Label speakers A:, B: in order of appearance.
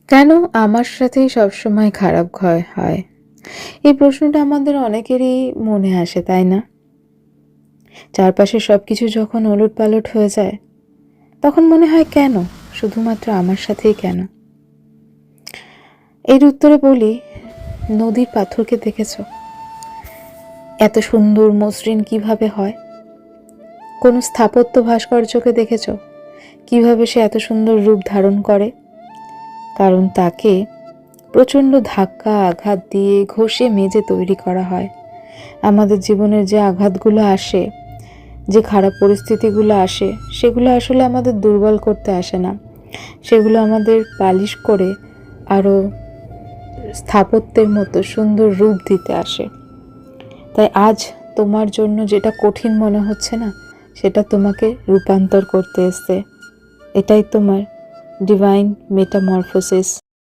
A: কেন আমার সাথেই সবসময় খারাপ হয়? এই প্রশ্নটা আমাদের অনেকেরই মনে আসে, তাই না? চারপাশে সবকিছু যখন ওলটপালট হয়ে যায়, তখন মনে হয় কেন? শুধুমাত্র আমার সাথেই কেন? এর উত্তরে বলি, নদীর পাথরকে দেখেছো? এত সুন্দর মসৃণ কিভাবে হয়? কোনো স্থাপত্য ভাস্কর্যকে দেখেছো? কিভাবে সে এত সুন্দর রূপ ধারণ করে? কারণ তাকে প্রচণ্ড ধাক্কা আঘাত দিয়ে ঘষে মেজে তৈরি করা হয়। আমাদের জীবনের যে আঘাতগুলো আসে, যে খারাপ পরিস্থিতিগুলো আসে, সেগুলো আসলে আমাদের দুর্বল করতে আসে না, সেগুলো আমাদের পালিশ করে আরও স্থাপত্যের মতো সুন্দর রূপ দিতে আসে। তাই আজ তোমার জন্য যেটা কঠিন মনে হচ্ছে না, সেটা তোমাকে রূপান্তর করতে এসছে। এটাই তোমার ডিভাইন মেটামরফোসিস।